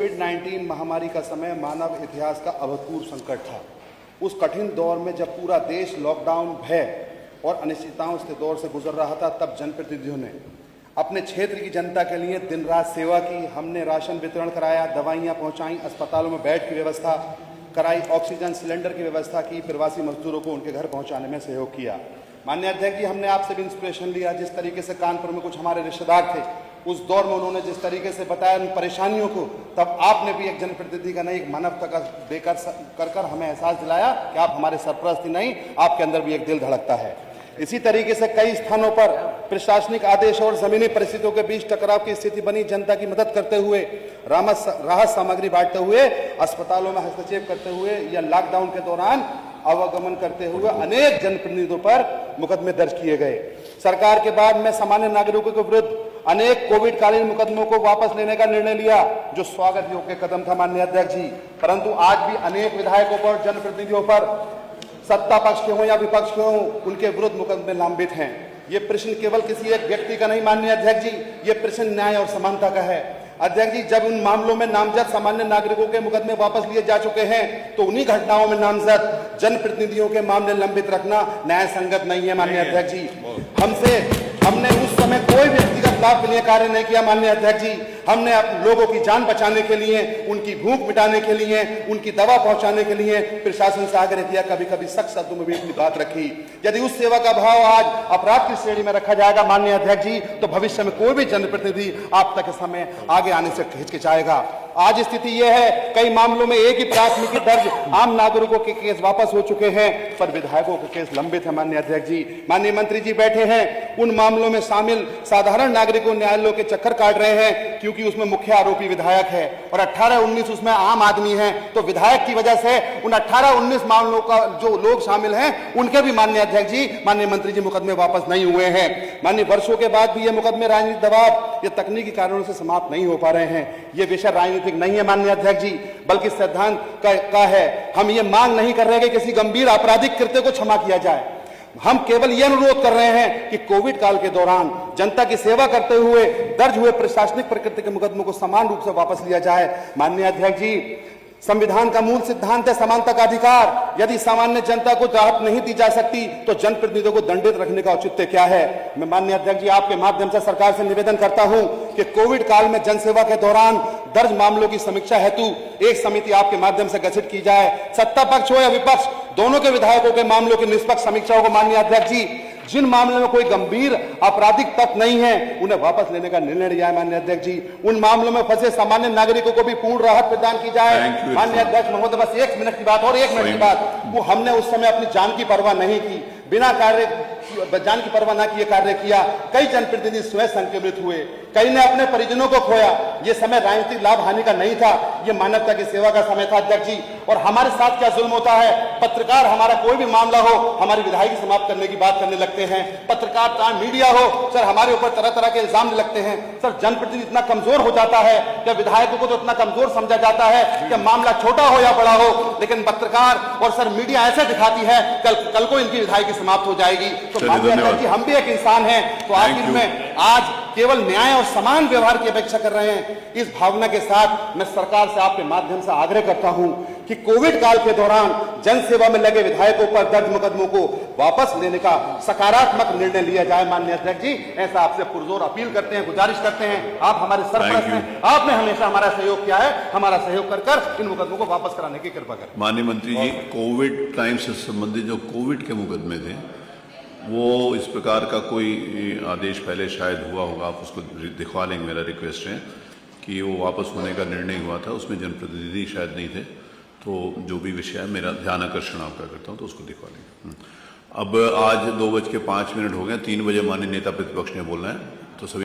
कोविड-19 महामारी का समय मानव इतिहास का अभूतपूर्व संकट था। उस कठिन दौर में जब पूरा देश लॉकडाउन, भय और अनिश्चितताओं के दौर से गुजर रहा था, तब जनप्रतिनिधियों ने अपने क्षेत्र की जनता के लिए दिन रात सेवा की। हमने राशन वितरण कराया, दवाइयाँ पहुँचाई, अस्पतालों में बेड की व्यवस्था कराई, ऑक्सीजन सिलेंडर की व्यवस्था की, प्रवासी मजदूरों को उनके घर पहुँचाने में सहयोग किया। माननीय अध्यक्ष जी, हमने आपसे भी इंस्पिरेशन लिया। जिस तरीके से कानपुर में कुछ हमारे रिश्तेदार थे, उस दौर में उन्होंने जिस तरीके से बताया उन परेशानियों को, तब आपने भी एक जनप्रतिनिधि का नहीं, एक मानवता का देकर कर हमें एहसास दिलाया कि आप हमारे सरपरस्त ही नहीं, आपके अंदर भी एक दिल धड़कता है। इसी तरीके से कई स्थानों पर प्रशासनिक आदेश और जमीनी परिस्थितियों के बीच टकराव की स्थिति बनी। जनता की मदद करते हुए, राहत सामग्री बांटते हुए, अस्पतालों में हस्तक्षेप करते हुए या लॉकडाउन के दौरान आवागमन करते हुए अनेक जनप्रतिनिधियों पर मुकदमे दर्ज किए गए। सरकार के बाद में सामान्य नागरिकों के विरुद्ध अनेक कोविड कालीन मुकदमों को वापस लेने का निर्णय लिया, जो स्वागत योग्य कदम था माननीय अध्यक्ष जी। परंतु आज भी अनेक विधायकों पर, जनप्रतिनिधियों पर, सत्ता पक्ष के हों या विपक्ष के हों, उनके विरुद्ध मुकदमे लंबित हैं। ये प्रश्न केवल किसी एक व्यक्ति का नहीं माननीय अध्यक्ष जी, ये प्रश्न न्याय और समानता का है। अध्यक्ष जी, जब उन मामलों में नामजद सामान्य नागरिकों के मुकदमे वापस लिए जा चुके हैं, तो उन्हीं घटनाओं में नामजद जनप्रतिनिधियों के मामले लंबित रखना न्याय संगत नहीं है माननीय अध्यक्ष जी। हमने उस समय कोई व्यक्तिगत लाभ के लिए कार्य नहीं किया माननीय अध्यक्ष जी। हमने लोगों की जान बचाने के लिए, उनकी भूख मिटाने के लिए, उनकी दवा पहुंचाने के लिए प्रशासन से आग्रह किया, कभी कभी सख्त शब्दों में भी अपनी बात रखी। यदि उस सेवा का भाव आज अपराध की श्रेणी में रखा जाएगा माननीय अध्यक्ष जी, तो भविष्य में कोई भी जनप्रतिनिधि आप तक समय आगे आने से हिचकिचाएगा। आज स्थिति यह है, कई मामलों में एक ही प्राथमिकी दर्ज, आम नागरिकों के केस वापस हो चुके हैं, पर विधायकों के केस लंबित है माननीय अध्यक्ष जी। माननीय मंत्री जी बैठे हैं, उन मामलों में शामिल साधारण नागरिकों न्यायालयों के चक्कर काट रहे हैं, क्योंकि उसमें मुख्य आरोपी विधायक है और 18-19 उसमें आम आदमी है। तो विधायक की वजह से उन 18-19 मामलों का जो लोग शामिल हैं, उनके भी माननीय अध्यक्ष जी, माननीय मंत्री जी, मुकदमे वापस नहीं हुए हैं। माननीय वर्षों के बाद भी ये मुकदमे राजनीतिक दबाव या तकनीकी कारणों से समाप्त नहीं हो पा रहे हैं। ये विषय राजनीतिक नहीं है माननीय अध्यक्ष जी, बल्कि सिद्धांत का है। हम ये मांग नहीं कर रहे कि किसी गंभीर आपराधिक कृत्य को क्षमा किया जाए। हम केवल यह अनुरोध कर रहे हैं कि कोविड काल के दौरान जनता की सेवा करते हुए दर्ज हुए प्रशासनिक प्रकृति के मुकदमों को समान रूप से वापस लिया जाए। माननीय अध्यक्ष जी, संविधान का मूल सिद्धांत है समानता का अधिकार। यदि सामान्य जनता को राहत नहीं दी जा सकती, तो जनप्रतिनिधियों को दंडित रखने का औचित्य क्या है? मैं माननीय अध्यक्ष जी आपके माध्यम से सरकार से निवेदन करता हूं कि कोविड काल में जनसेवा के दौरान दर्ज मामलों की समीक्षा हेतु एक समिति आपके माध्यम से गठित की जाए। सत्ता पक्ष हो या विपक्ष, दोनों के विधायकों के मामलों की निष्पक्ष समीक्षा हो। माननीय अध्यक्ष जी, जिन मामलों में कोई गंभीर आपराधिक तत्व नहीं है, उन्हें वापस लेने का निर्णय लिया है माननीय अध्यक्ष जी। उन मामलों में फंसे सामान्य नागरिकों को भी पूर्ण राहत प्रदान की जाए। माननीय अध्यक्ष महोदय, बस 1 मिनट की बात और 1 मिनट की बात, वो हमने उस समय अपनी जान की परवाह नहीं की, बिना जान की परवाह न किए कार्य किया। कई जनप्रतिनिधि स्वयं संक्रमित हुए, कई ने अपने परिजनों को खोया। ये समय राजनीतिक लाभ हानि का नहीं था, ये मानवता की सेवा का समय था अध्यक्ष जी। और हमारे साथ क्या जुल्म होता है, पत्रकार हमारा कोई भी मामला हो, हमारी विधायकी समाप्त करने की बात करने लगते हैं। पत्रकार, मीडिया हो सर, हमारे ऊपर तरह तरह के इल्जाम लगते हैं। सर, जनप्रतिनिधि इतना कमजोर हो जाता है कि विधायकों को तो इतना कमजोर समझा जाता है कि मामला छोटा हो या बड़ा हो, लेकिन पत्रकार और सर मीडिया ऐसे दिखाती है कल को इनकी विधायकी समाप्त हो जाएगी। तो माननीय अध्यक्ष जी, हम भी एक इंसान हैं, तो आखिर में आज केवल न्याय और समान व्यवहार की अपेक्षा कर रहे हैं। इस भावना के साथ मैं सरकार से आपके माध्यम से आग्रह करता हूं कि कोविड काल के दौरान जनसेवा में लगे विधायकों पर दर्ज मुकदमों को वापस लेने का सकारात्मक निर्णय लिया जाए। माननीय अध्यक्ष जी, ऐसा आपसे पुरजोर अपील करते हैं, गुजारिश करते हैं। आप हमारे सरपरस्त हैं, आपने हमेशा हमारा सहयोग किया है, हमारा सहयोग कर इन मुकदमों को वापस कराने की कृपा करें। माननीय मंत्री जी, कोविड टाइम से संबंधित जो कोविड के मुकदमे थे, वो इस प्रकार का कोई आदेश पहले शायद हुआ होगा, आप उसको दिखवा लेंगे। मेरा रिक्वेस्ट है कि वो वापस होने का निर्णय हुआ था, उसमें जनप्रतिनिधि शायद नहीं थे। तो जो भी विषय है, मेरा ध्यान आकर्षण आपका करता हूँ, तो उसको दिखवा लेंगे। अब आज 2:05 हो गए, 3 बजे माननीय नेता प्रतिपक्ष ने बोलना है, तो सभी